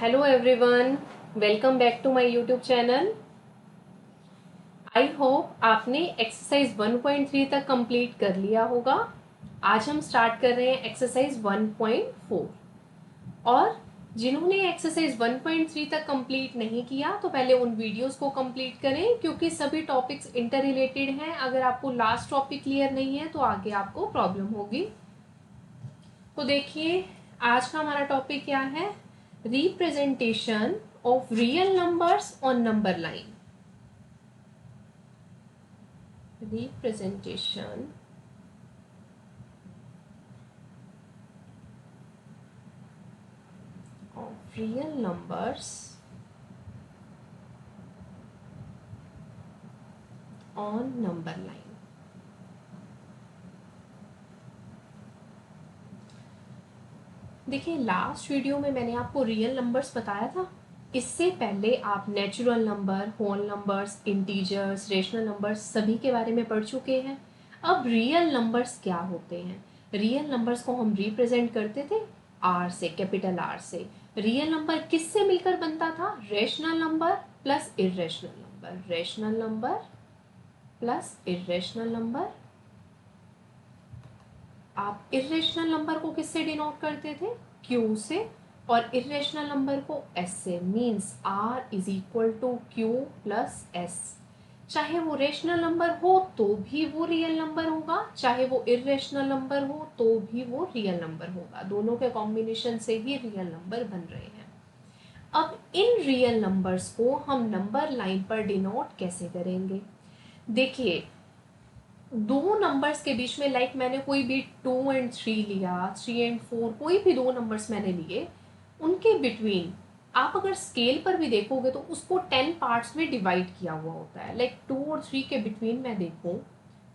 Hello everyone, welcome back to my YouTube channel. I hope आपने exercise 1.3 तक complete कर लिया होगा। आज हम स्टार्ट कर रहे हैं एक्सरसाइज 1.4। और जिन्होंने एक्सरसाइज 1.3 तक कंप्लीट नहीं किया तो पहले उन वीडियोस को कंप्लीट करें, क्योंकि सभी टॉपिक्स इंटर रिलेटेड हैं। अगर आपको लास्ट टॉपिक क्लियर नहीं है तो आगे आपको प्रॉब्लम होगी। तो देखिए, आज का हमारा टॉपिक क्या है? Representation of real numbers on number line. Representation of real numbers on number line. देखिए, लास्ट वीडियो में मैंने आपको रियल नंबर्स बताया था। इससे पहले आप natural number, whole numbers, integers, rational numbers सभी के बारे में पढ़ चुके हैं। अब रियल नंबर्स क्या होते हैं? रियल नंबर्स को हम रिप्रेजेंट करते थे आर से, कैपिटल आर से। रियल नंबर किससे मिलकर बनता था? Rational number plus irrational number. Rational number plus irrational number. आप इरेशनल नंबर को किससे डिनोट करते थे? क्यू से। और इरेशनल नंबर को एस से। Means R is equal to Q plus S. चाहे वो रेशनल नंबर हो तो भी वो रियल नंबर होगा, चाहे वो इरेशनल नंबर हो तो भी वो रियल नंबर होगा। दोनों के कॉम्बिनेशन से ही रियल नंबर बन रहे हैं। अब इन रियल नंबर्स को हम नंबर लाइन पर डिनोट कैसे करेंगे? देखिए, दो नंबर्स के बीच में, लाइक मैंने कोई भी 2 एंड 3 लिया, 3 एंड 4, कोई भी दो नंबर्स मैंने लिए, उनके बिटवीन आप अगर स्केल पर भी देखोगे तो उसको 10 पार्ट्स में डिवाइड किया हुआ होता है। लाइक 2 और 3 के बिटवीन मैं देखूं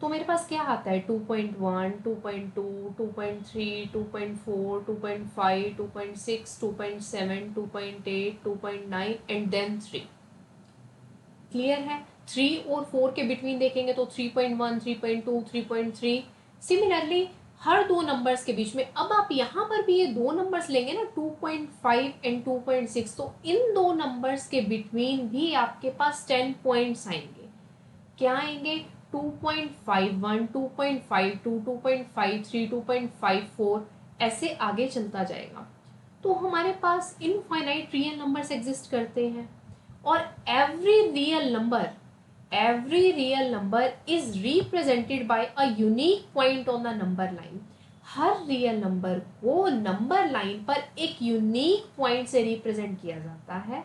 तो मेरे पास क्या आता है? 2.1, 2.2, 2.3, 2.4, 2.5, 2.6, 2.7, 2.8, 2.9 एंड देन 3। क्लियर है? 3 और 4 के बिटवीन देखेंगे तो 3.1, 3.2, 3.3। सिमिलरली हर दो नंबर्स के बीच में, अब आप यहाँ पर भी ये दो नंबर्स लेंगे ना, 2.5 एंड 2.6, तो इन दो नंबर्स के बिटवीन भी आपके पास 10 पॉइंट्स आएंगे। क्या आएंगे? 2.51, 2.52, 2.53, 2.54, ऐसे आगे चलता जाएगा। तो हमारे पास इनफाइनाइट रियल नंबर्स एग्जिस्ट करते हैं। और every real number is represented by a unique point on the number line। Her real number को नंबर लाइन पर एक यूनिक पॉइंट से रिप्रेजेंट किया जाता है।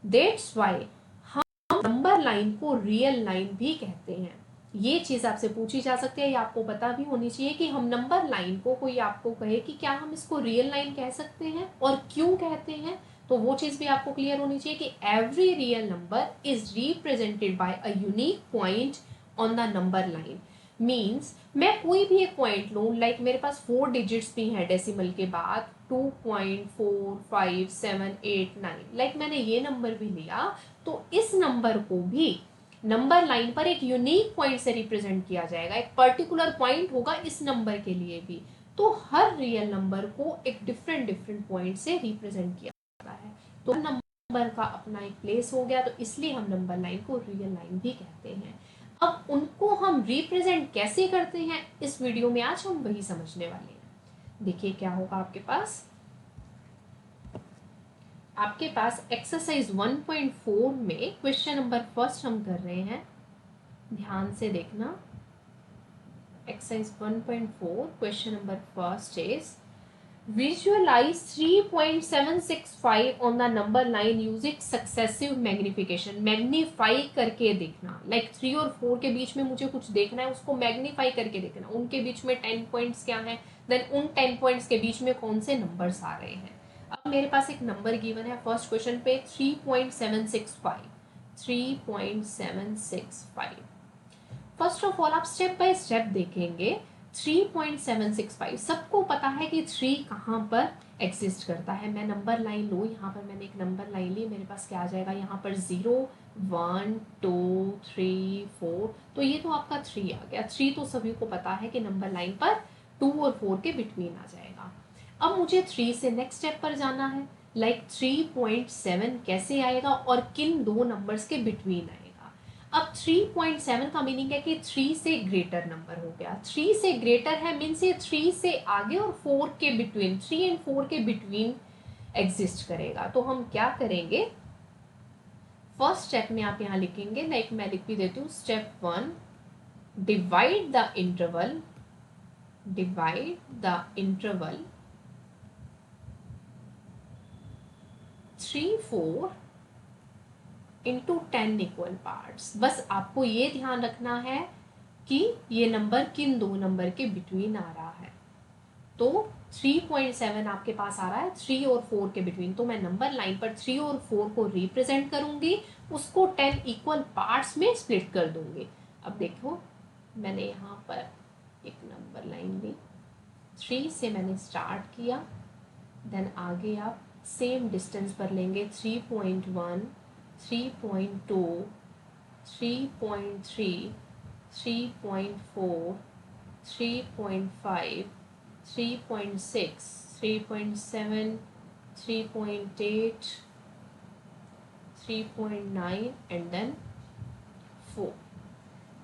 That's why हम नंबर लाइन को रियल लाइन भी कहते हैं। ये चीज आपसे पूछी जा सकती है, या आपको पता भी होनी चाहिए कि हम नंबर लाइन को, कोई आपको कहे कि क्या हम इसको रियल लाइन कह सकते हैं और क्यों कहते हैं, तो वो चीज भी आपको क्लियर होनी चाहिए कि every real number is represented by a unique point on the number line. Means मैं कोई भी एक पॉइंट लूँ, लाइक मेरे पास 4 डिजिट्स भी हैं डेसिमल के बाद, 2.4578 लाइक मैंने ये नंबर भी लिया, तो इस नंबर को भी नंबर लाइन पर एक यूनिक पॉइंट से रिप्रेजेंट किया जाएगा। एक पर्टिकुलर पॉइंट होगा इस नंबर के लिए भी। तो हर रियल नंबर को एक डिफरेंट डिफरेंट पॉइंट से रिप्रेजेंट किया जाता है। तो नंबर का अपना एक प्लेस हो गया, तो इसलिए हम नंबर लाइन को रियल लाइन भी कहते हैं। अब उनको हम रिप्रेजेंट कैसे करते हैं, इस वीडियो में आज हम वही समझने वाले हैं। देखिए क्या होगा आपके पास एक्सरसाइज 1.4 में क्वेश्चन नंबर फर्स्ट हम कर रहे हैं। ध्यान से देखना। Exercise 1.4 question number first is visualize 3.765 on the number line using successive magnification। Magnify करके देखना, लाइक 3 और 4 के बीच में मुझे कुछ देखना है, उसको मैग्नीफाई करके देखना। उनके बीच में 10 पॉइंट्स क्या हैं, देन उन 10 पॉइंट्स के बीच में कौन से नंबर्स आ रहे हैं। अब मेरे पास एक नंबर गिवन है फर्स्ट क्वेश्चन पे, 3.765। 3.765। फर्स्ट ऑफ ऑल आप स्टेप बाय स्टेप देखेंगे। 3.765 सबको पता है कि 3 कहाँ पर एग्जिस्ट करता है। मैं नंबर लाइन लूँ, यहाँ पर मैंने एक नंबर लाइन ली, मेरे पास क्या आ जाएगा यहाँ पर 0, 1, 2, 3, 4, तो ये तो आपका 3 आ गया। 3 तो सभी को पता है कि नंबर लाइन पर 2 और 4 के बिटवीन आ जाएगा। अब मुझे 3 से नेक्स्ट स्टेप पर जाना है। लाइक 3.7 कैसे आएगा और किन दो नंबर्स के बिटवीन आएगा। अब 3.7 का मीनिंग है कि 3 से ग्रेटर नंबर हो गया। 3 से ग्रेटर है मीन्स ये 3 से आगे और 4 के बिटवीन, 3 एंड 4 के बिटवीन एग्जिस्ट करेगा। तो हम क्या करेंगे, फर्स्ट स्टेप में आप यहाँ लिखेंगे, लाइक मैं लिख भी देती हूँ, step 1, divide the interval 3 4 into 10 equal parts. बस आपको ये ध्यान रखना है कि ये नंबर किन दो नंबर के बिटवीन आ रहा है। तो 3.7 आपके पास आ रहा है 3 और 4 के बिटवीन, तो मैं नंबर लाइन पर 3 और 4 को रिप्रेजेंट करूंगी, उसको 10 इक्वल पार्ट्स में स्प्लिट कर दूंगी। अब देखो मैंने यहाँ पर एक नंबर लाइन ली, 3 से मैंने स्टार्ट किया, देन आगे आप सेम डिस्टेंस पर लेंगे 3.1, 3.2, 3.3, 3.4, 3.5, 3.6, 3.7, 3.8, 3.9 एंड देन 4।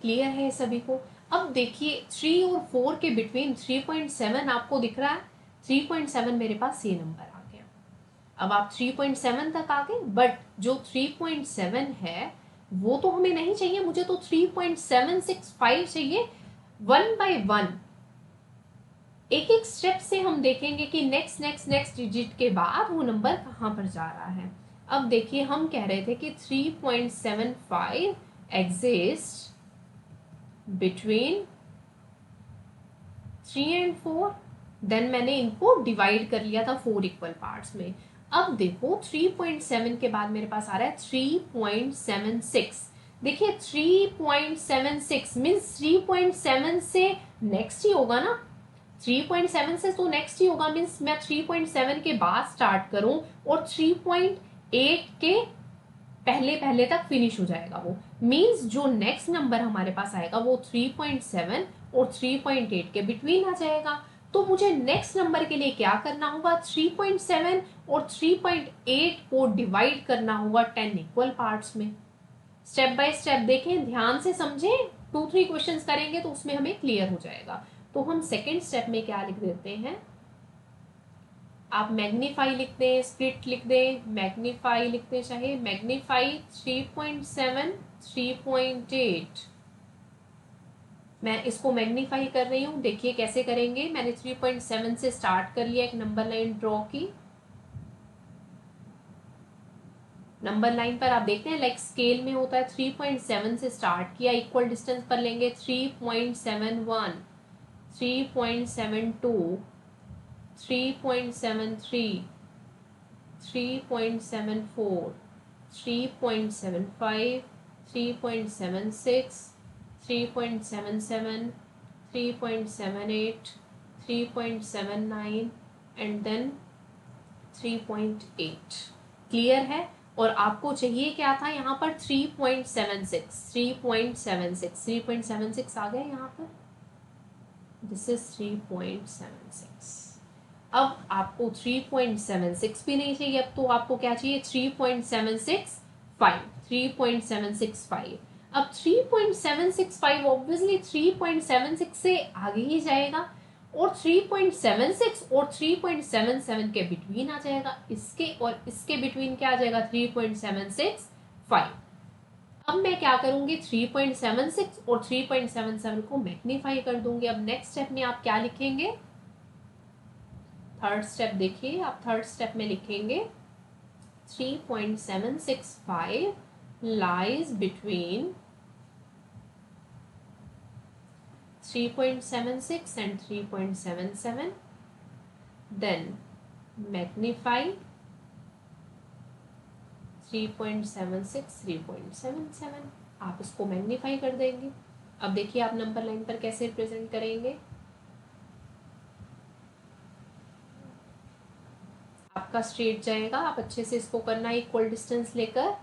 क्लियर है सभी को। अब देखिए 3 और 4 के बिटवीन 3.7 आपको दिख रहा है, 3.7 मेरे पास ये नंबर आ गया। अब आप 3.7 तक आ गए, बट जो 3.7 है वो तो हमें नहीं चाहिए, मुझे तो 3.765 चाहिए। 1 बाय 1 एक एक स्टेप से हम देखेंगे कि नेक्स्ट नेक्स्ट नेक्स्ट डिजिट के बाद वो नंबर कहाँ पर जा रहा है। अब देखिए हम कह रहे थे कि 3.75 एग्जिस्ट बिटवीन 3 एंड 4, देन मैंने इनको डिवाइड कर लिया था 4 इक्वल पार्ट्स में। अब देखो 3.7 के बाद मेरे पास आ रहा है 3.76। देखिए 3.76 मीन्स 3.7 से नेक्स्ट ही होगा ना, 3.7 से तो नेक्स्ट ही होगा, मीन्स मैं 3.7 के बाद स्टार्ट करूं और 3.8 के पहले पहले तक फिनिश हो जाएगा वो, मीन्स जो नेक्स्ट नंबर हमारे पास आएगा वो 3.7 और 3.8 के बिटवीन आ जाएगा। तो मुझे नेक्स्ट नंबर के लिए क्या करना होगा, 3.7 और 3.8 को डिवाइड करना होगा 10 इक्वल पार्ट्स में। स्टेप बाय स्टेप देखें, ध्यान से समझें, 2-3 क्वेश्चंस करेंगे तो उसमें हमें क्लियर हो जाएगा। तो हम सेकेंड स्टेप में क्या लिख देते हैं, आप मैग्नीफाई लिख दें, स्प्लिट लिख दें, मैग्नीफाई लिखते चाहे मैग्नीफाई 3.7, 3.8। मैं इसको मैग्नीफाई कर रही हूँ, देखिए कैसे करेंगे। मैंने 3.7 से स्टार्ट कर लिया, एक नंबर लाइन ड्रॉ की। नंबर लाइन पर आप देखते हैं लाइक स्केल में होता है, 3.7 से स्टार्ट किया, इक्वल डिस्टेंस पर लेंगे 3.71, 3.72, 3.73, 3.74, 3.75, 3.76, 3.77, 3.78, 3.79 एंड देन 3.8। क्लियर है। और आपको चाहिए क्या था यहाँ पर 3.76, 3.76, 3.76 आ गए यहाँ पर, दिस इज 3.76। अब आपको 3.76 भी नहीं चाहिए, अब तो आपको क्या चाहिए 3.765, 3.765। अब 3.765 ऑब्वियसली 3.76 से आगे ही जाएगा और 3.76 और 3.77 के बिटवीन आ जाएगा, इसके और इसके बिटवीन क्या आ जाएगा 3.765। अब मैं क्या करूंगी 3.76 और 3.77 को मैग्नीफाई कर दूंगी। अब नेक्स्ट स्टेप में आप क्या लिखेंगे, थर्ड स्टेप देखिए, आप थर्ड स्टेप में लिखेंगे 3.765 lies between 3.76 and 3.77, then magnify 3.76, 3.77, आप इसको मैग्नीफाई कर देंगे। अब देखिए आप नंबर लाइन पर कैसे रिप्रेजेंट करेंगे, आपका स्ट्रेट जाएगा, आप अच्छे से इसको करना, इक्वल डिस्टेंस लेकर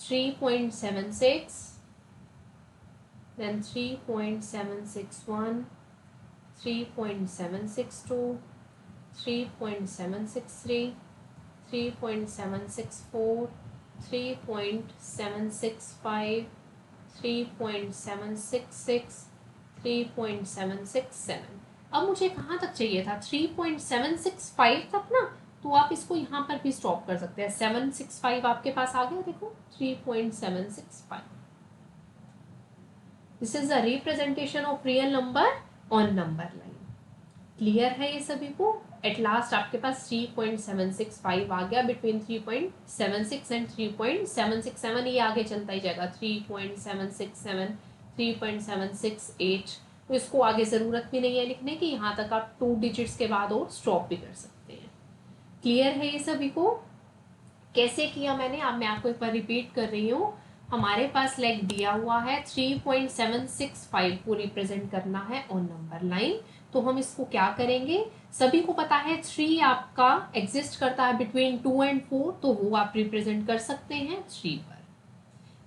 3.76, then 3.761, 3.762, 3.763, 3.764, 3.765, 3.766, 3.767। अब मुझे कहाँ तक चाहिए था? 3.765 तक ना, तो आप इसको यहाँ पर भी स्टॉप कर सकते हैं। 765 आपके पास आ गया, देखो 3.765। This is the representation of real number on number line. Clear है ये सभी को? एट लास्ट आपके पास 3.765 आ गया, बिटवीन 3.76 एंड 3.767। ये आगे चलता ही जाएगा, 3.767, 3.768। तो इसको आगे ज़रूरत भी नहीं है लिखने की, यहाँ तक आप 2 डिजिट्स के बाद और स्टॉप भी कर सकते हैं। क्लियर है ये सभी को? कैसे किया मैंने, अब मैं आपको एक बार रिपीट कर रही हूँ। हमारे पास लाइक दिया हुआ है 3.765 को रिप्रेजेंट करना है ऑन नंबर लाइन। तो हम इसको क्या करेंगे, सभी को पता है 3 आपका एग्जिस्ट करता है बिटवीन 2 एंड 4, तो वो आप रिप्रेजेंट कर सकते हैं 3 पर।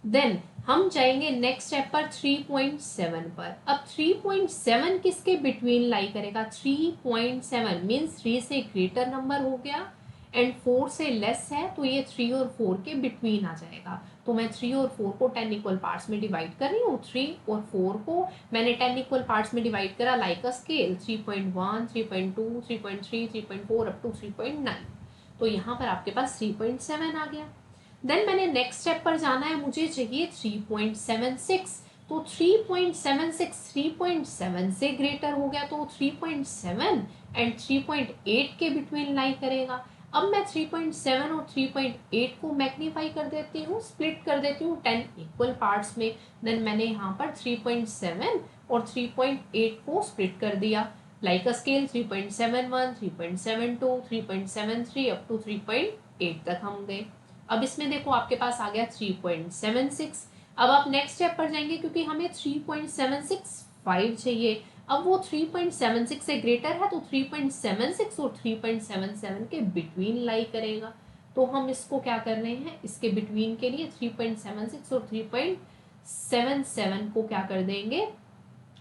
देन हम जाएंगे नेक्स्ट स्टेप पर 3.7 पर। अब 3.7 किसके बिटवीन लाई करेगा? 3.7 मीन्स 3 से ग्रेटर नंबर हो गया एंड 4 से लेस है, तो ये 3 और 4 के बिटवीन आ जाएगा। तो मैं 3 और 4 को 10 इक्वल पार्ट्स में डिवाइड कर रही हूँ। 3 और 4 को मैंने 10 इक्वल पार्ट्स में डिवाइड करा like a scale, 3.1, 3.2, 3.3, 3.4 up to 3.9। तो यहाँ पर आपके पास 3.7 आ गया। देन मैंने नेक्स्ट स्टेप पर जाना है, मुझे चाहिए 3.76। तो 3.76 3.7 से ग्रेटर हो गया, तो 3.7 एंड 3.8 के बिटवीन लाई करेगा। अब मैं 3.7 और 3.8 को मैग्नीफाई कर देती हूँ, स्प्लिट कर देती हूँ 10 इक्वल पार्ट्स में। देन मैंने यहाँ पर 3.7 और 3.8 को स्प्लिट कर दिया like a scale, 3.71, 3.72, 3.73 up to 3.8 तक हम गए। अब इसमें देखो आपके पास आ गया 3.76। अब आप नेक्स्ट स्टेप पर जाएंगे क्योंकि हमें 3.765 चाहिए। अब वो 3.76 से ग्रेटर है, तो 3.76 और 3.77 के बिटवीन लाई करेगा। तो हम इसको क्या कर रहे हैं, इसके बिटवीन के लिए 3.76 और 3.77 को क्या कर देंगे,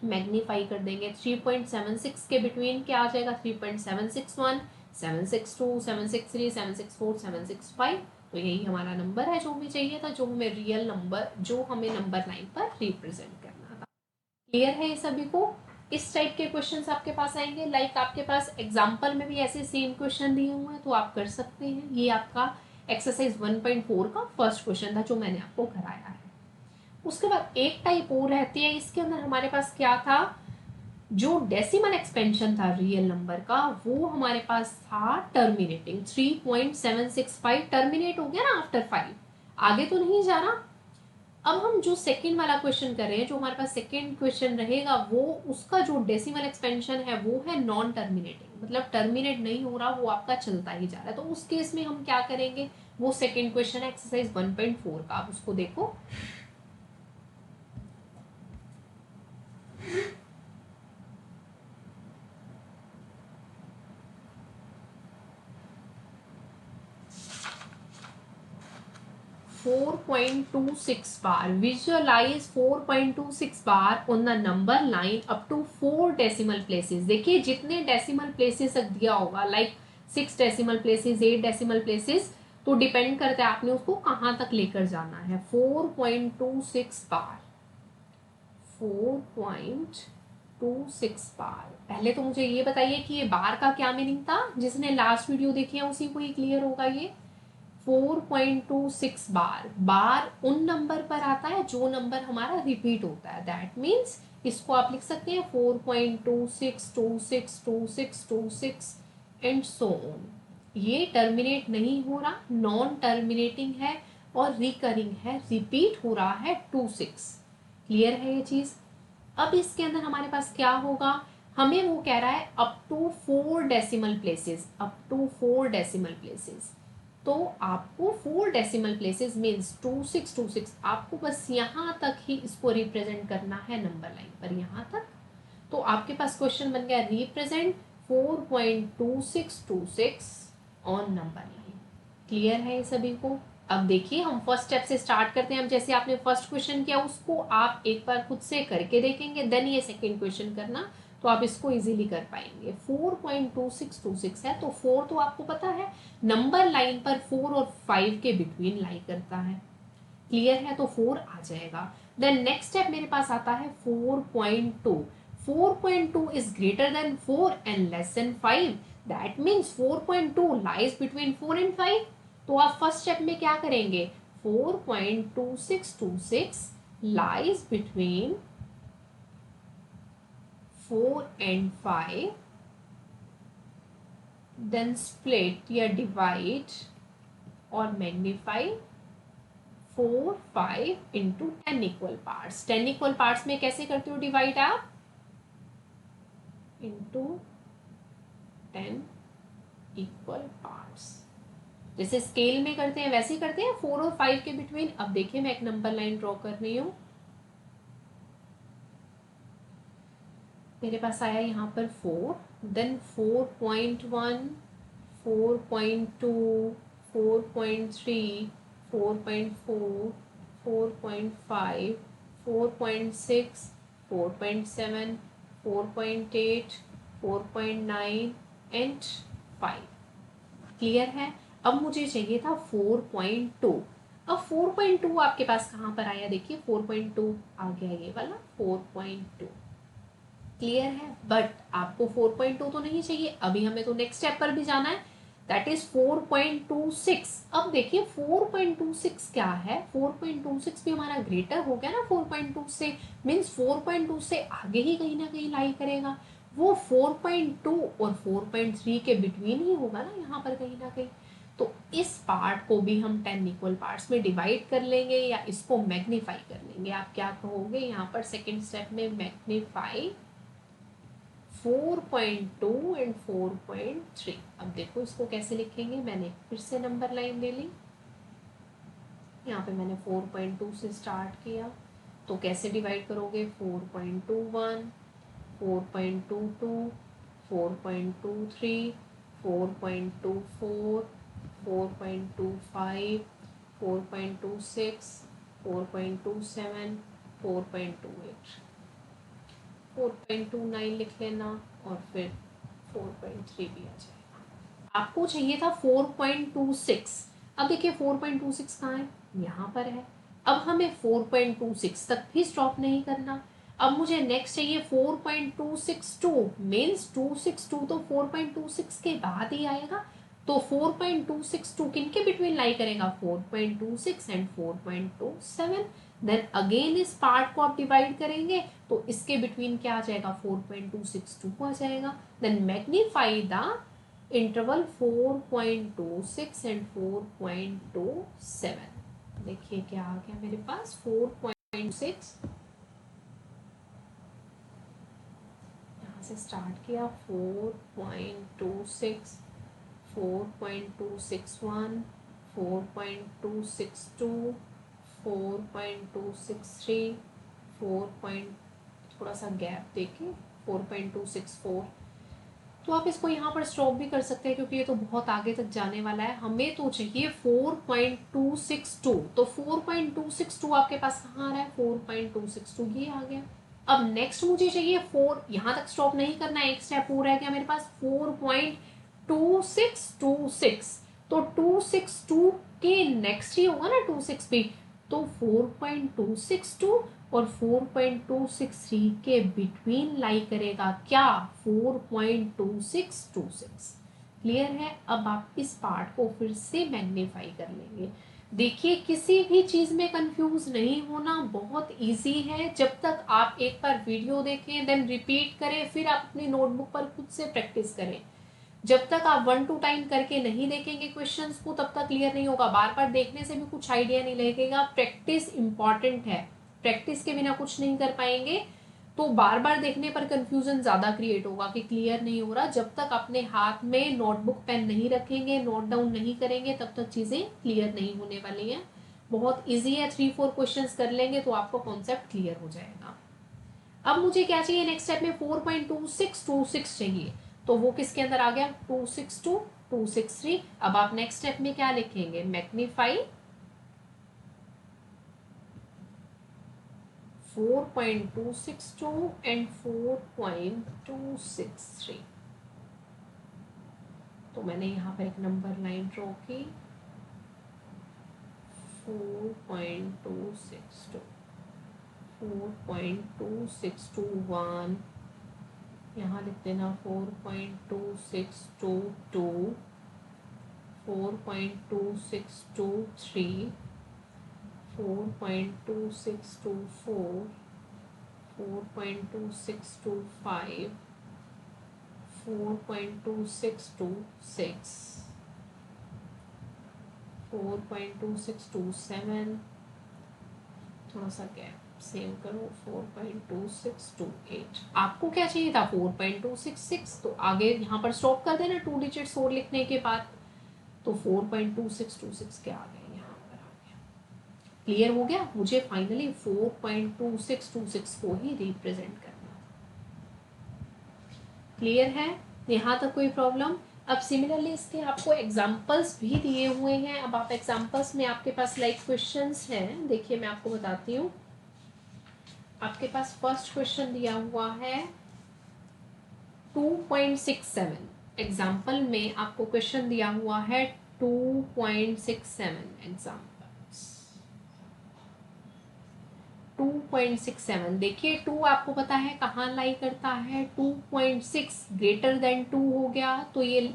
मैग्नीफाई कर देंगे। 3.76 के बिटवीन क्या आ जाएगा? 3.761, 762, 763, 764, 765। तो यही हमारा नंबर है जो हमें चाहिए था, जो हमें रियल नंबर, जो हमें नंबर लाइन पर रिप्रेजेंट करना था। क्लियर है ये सभी को? इस टाइप के क्वेश्चंस आपके पास आएंगे, लाइक आपके पास एग्जाम्पल में भी ऐसे सेम क्वेश्चन दिए हुए हैं, तो आप कर सकते हैं। ये आपका एक्सरसाइज 1.4 का फर्स्ट क्वेश्चन था जो मैंने आपको कराया है। उसके बाद एक टाइप और रहती है, इसके अंदर हमारे पास क्या था, जो डेसिमल एक्सपेंशन था रियल नंबर का, वो हमारे पास था टर्मिनेटिंग। 3.765 टर्मिनेट हो गया ना आफ्टर 5, आगे तो नहीं जा रहा। अब हम जो सेकंड वाला क्वेश्चन कर रहे हैं, जो हमारे पास सेकंड क्वेश्चन रहेगा, वो उसका जो डेसिमल एक्सपेंशन है वो है नॉन टर्मिनेटिंग, मतलब टर्मिनेट नहीं हो रहा, वो आपका चलता ही जा रहा है। तो उस केस में हम क्या करेंगे, वो सेकंड क्वेश्चन है एक्सरसाइज 1.4 का, आप उसको देखो। 4.26 bar. Visualize 4.26 bar on the number line up to 4 decimal places. देखिए जितने डेसिमल प्लेसेस तक दिया होगा, like 6 decimal places, 8 decimal places, तो डिपेंड करता है आपने उसको कहाँ तक लेकर जाना है। 4.26 बार, 4.26 बार। पहले तो मुझे ये बताइए कि ये बार का क्या मीनिंग था, जिसने लास्ट वीडियो देखी है उसी को ही क्लियर होगा ये। 4.26 बार, बार उन नंबर पर आता है जो नंबर हमारा रिपीट होता है, दैट मीन्स इसको आप लिख सकते हैं 4.26, 26, 26, 26 एंड सो ऑन। ये टर्मिनेट नहीं हो रहा, नॉन टर्मिनेटिंग है और रिकरिंग है, रिपीट हो रहा है 26। क्लियर है ये चीज? अब इसके अंदर हमारे पास क्या होगा, हमें वो कह रहा है up to 4 decimal places, up to 4 decimal places. तो आपको 4 डेसिमल प्लेसेस मीन्स 2626, आपको बस यहाँ तक ही इसको रिप्रेजेंट करना है नंबर लाइन पर, यहाँ तक। तो आपके पास क्वेश्चन बन गया represent 4.2626 on number line. Clear है ये सभी को? अब देखिए हम फर्स्ट स्टेप से स्टार्ट करते हैं। हम जैसे आपने फर्स्ट क्वेश्चन किया उसको आप एक बार खुद से करके देखेंगे, देन ये सेकेंड क्वेश्चन करना, तो आप इसको इजीली कर पाएंगे। 4.2626 है, तो 4 तो आपको पता है नंबर लाइन पर 4 और 5 के बिटवीन लाई करता है। क्लियर है, तो 4 आ जाएगा। देन नेक्स्ट स्टेप मेरे पास आता है 4.2। 4.2 is greater than 4 and less than 5, that means 4.2 lies between 4 and 5। तो आप फर्स्ट स्टेप में क्या करेंगे, 4.2626 lies between 4 and 5, then split या divide और magnify 4, 5 into 10 equal parts। 10 equal parts में कैसे करते हो divide आप, into 10 equal parts। जैसे स्केल में करते हैं वैसे ही करते हैं 4 और 5 के बिटवीन। अब देखिए मैं एक नंबर लाइन ड्रॉ कर रही हूँ। मेरे पास आया यहाँ पर 4, देन 4.1, 4.2, 4.3, 4.4, 4.5, 4.6, 4.7, 4.8, 4.9 एंड 5। क्लियर है। अब मुझे चाहिए था 4.2। अब 4.2 आपके पास कहाँ पर आया, देखिए 4.2 आ गया ये वाला 4.2। क्लियर है, बट आपको 4.2 तो नहीं चाहिए, अभी हमें तो नेक्स्ट स्टेप पर भी जाना है, दैट इज 4.26। अब देखिए 4.26 क्या है, 4.26 भी हमारा ग्रेटर हो गया ना 4.2 से, मीन्स 4.2 से आगे ही कहीं ना कहीं लाई करेगा। वो 4.2 और 4.3 के बिटवीन ही होगा ना यहाँ पर कहीं ना कहीं। तो इस पार्ट को भी हम 10 इक्वल पार्ट्स में डिवाइड कर लेंगे या इसको मैग्नीफाई कर लेंगे। आप क्या कहोगे यहाँ पर सेकेंड स्टेप में, मैग्नीफाई 4.2 एंड 4.3। अब देखो इसको कैसे लिखेंगे, मैंने फिर से नंबर लाइन ले ली, यहाँ पे मैंने 4.2 से स्टार्ट किया, तो कैसे डिवाइड करोगे, 4.21, 4.22, 4.23, 4.24, 4.25, 4.26, 4.27, 4.28, 4.29 लिख लेना और फिर 4.3 भी आ जाएगा। आपको चाहिए था 4.26। अब देखिए 4.26 कहाँ है, यहाँ पर है। अब हमें 4.26 तक भी स्टॉप नहीं करना, अब मुझे नेक्स्ट चाहिए 4.262, मीन्स 262 तो 4.26 के बाद ही आएगा। तो 4.262 किन के बिटवीन लाई करेगा, 4.26 एंड 4.27। देन अगेन इस पार्ट को आप डिवाइड करेंगे तो इसके बिटवीन क्या आ जाएगा, 4.262 आ जाएगा। Then magnify the interval 4.26 and 4.27। देखिए क्या आ गया मेरे पास, 4.6, यहाँ से स्टार्ट किया 4.26, 4.261, 4.262, 4.263, 4. थोड़ा सा गैप देके 4.264। तो आप इसको यहाँ पर स्टॉप भी कर सकते हैं क्योंकि ये तो बहुत आगे तक जाने वाला है। हमें तो चाहिए 4.262, तो 4.262 आपके पास कहाँ आ रहा है, 4.262 ये आ गया। अब नेक्स्ट मुझे चाहिए 4, यहाँ तक स्टॉप नहीं करना है, एक स्टेप पूरा है क्या मेरे पास, 4.2626। तो 262 के नेक्स्ट ही होगा ना 26 भी, तो 4.262 और 4.263 के बिटवीन लाई करेगा क्या, 4.2626। क्लियर है। अब आप इस पार्ट को फिर से मैग्नीफाई कर लेंगे। देखिए किसी भी चीज में कंफ्यूज नहीं होना, बहुत इजी है। जब तक आप एक बार वीडियो देखें, देन रिपीट करें, फिर आप अपनी नोटबुक पर खुद से प्रैक्टिस करें। जब तक आप 1 to 10 करके नहीं देखेंगे क्वेश्चंस को, तब तक क्लियर नहीं होगा। बार बार देखने से भी कुछ आइडिया नहीं लगेगा। प्रैक्टिस इंपॉर्टेंट है, प्रैक्टिस के बिना कुछ नहीं कर पाएंगे। तो बार बार देखने पर कंफ्यूजन ज्यादा क्रिएट होगा कि क्लियर नहीं हो रहा। जब तक अपने हाथ में नोटबुक पेन नहीं रखेंगे, नोट डाउन नहीं करेंगे, तब तक चीजें क्लियर नहीं होने वाली हैं। बहुत ईजी है, 3-4 क्वेश्चन कर लेंगे तो आपको कॉन्सेप्ट क्लियर हो जाएगा। अब मुझे क्या चाहिए नेक्स्ट स्टेप में, 4.2626 चाहिए, तो वो किसके अंदर आ गया, 262, 263। अब आप नेक्स्ट स्टेप में क्या लिखेंगे, मैग्नीफाई 4.262 एंड 4.263। तो मैंने यहाँ पर एक नंबर लाइन ड्रॉ की 4.262, 4.2621, यहाँ लिख देना 4.2622, 4.2623, 4.2624, 4.2625, 4.2626, 4.2627, थोड़ा सा गैप सेव करो, 4.2628। आपको क्या चाहिए था 4.266, तो आगे यहाँ पर स्टॉप कर देना 2 डिजिट्स और लिखने के बाद, तो 4.2626 के आ गए, यहाँ पर आ गया। क्लियर हो गया? मुझे फाइनली 4.2626 को ही रिप्रेजेंट करना। क्लियर है? यहाँ तक कोई प्रॉब्लम? अब सिमिलरली इसके आपको एग्जाम्पल्स भी दिए हुए हैं। अब आप एग्जाम्पल्स में आपके पास लाइक क्वेश्चंस हैं, देखिए मैं आपको बताती हूँ। आपके पास फर्स्ट क्वेश्चन दिया हुआ है 2.67। एग्जाम्पल में आपको क्वेश्चन दिया हुआ है 2.67 एग्जाम्पल्स। 2.67 देखिए, 2 आपको पता है कहाँ लाई करता है, 2.6 ग्रेटर देन 2 हो गया, तो ये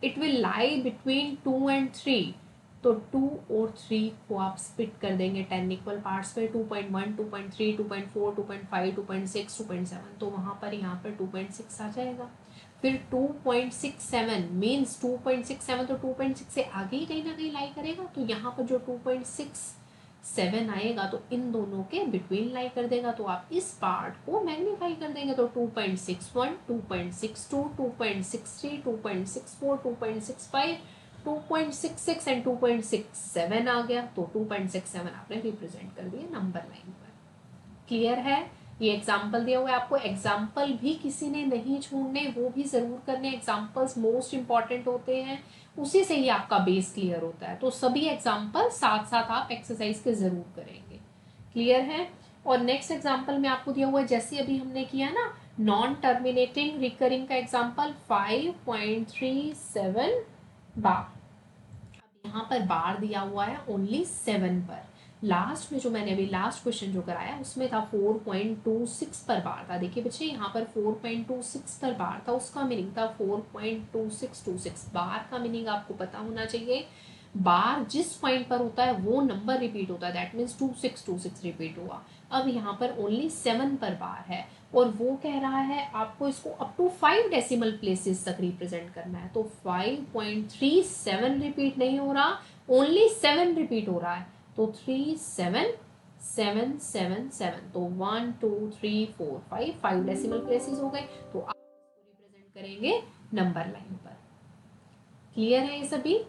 it will lie between 2 and 3। तो 2 और 3 को आप स्प्लिट कर देंगे 10 इक्वल पार्ट्स में, 2.1, 2.3, 2.4, 2.5, 2.6, 2.7, तो वहाँ पर यहाँ पर 2.6 आ जाएगा। फिर 2.67 मीन्स 2.67 तो 2.6 से आगे ही कहीं ना कहीं लाई करेगा, तो यहाँ पर जो 2.67 आएगा तो इन दोनों के बिटवीन लाई कर देगा, तो आप इस पार्ट को मैग्नीफाई कर देंगे, तो 2.61, 2.62, 2.63, 2.64, 2.65, 2.66 एंड 2.67 आ गया, तो 2.67 आपने रिप्रेजेंट कर दिया नंबर लाइन पर। क्लियर है? ये एग्जाम्पल दिया हुआ है आपको। एग्जाम्पल भी किसी ने नहीं छोड़ने, वो भी जरूर करने। एग्जाम्पल्स मोस्ट इंपॉर्टेंट होते हैं, उसी से ही आपका बेस क्लियर होता है। तो सभी एग्जाम्पल साथ साथ आप एक्सरसाइज के जरूर करेंगे। क्लियर है? और नेक्स्ट एग्जाम्पल में आपको दिया हुआ है, जैसे अभी हमने किया ना नॉन टर्मिनेटिंग रिकरिंग का एग्जाम्पल 5.37 बार। अब यहाँ पर बार दिया हुआ है ओनली 7 पर। लास्ट में जो मैंने अभी लास्ट क्वेश्चन जो कराया उसमें था 4.26 पर बार था। देखिए बच्चे यहाँ पर 4.26 पर बार था, उसका मीनिंग था 4.2626। बार का मीनिंग आपको पता होना चाहिए। बार जिस पॉइंट पर होता है वो नंबर रिपीट होता है, दैट मीन्स 2626 रिपीट हुआ। अब यहाँ पर ओनली 7 पर बार है और वो कह रहा है आपको इसको अप टू 5 डेसिमल प्लेसेस तक रिप्रेजेंट करना है। तो 5.37 रिपीट नहीं हो रहा, ओनली 7 रिपीट हो रहा है। तो 37777, तो 1 2 3 4 5 डेसिमल प्लेसेस हो गए, तो आप इसको रिप्रेजेंट करेंगे नंबर लाइन पर। क्लियर है ये सभी?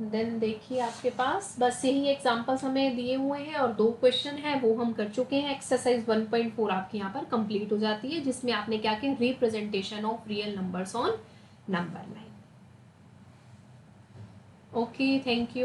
देन देखिए आपके पास बस यही एग्जांपल्स हमें दिए हुए हैं और 2 क्वेश्चन है वो हम कर चुके हैं। एक्सरसाइज 1.4 आपकी यहाँ पर कंप्लीट हो जाती है, जिसमें आपने क्या किया, representation of real numbers on number line. Okay, thank you.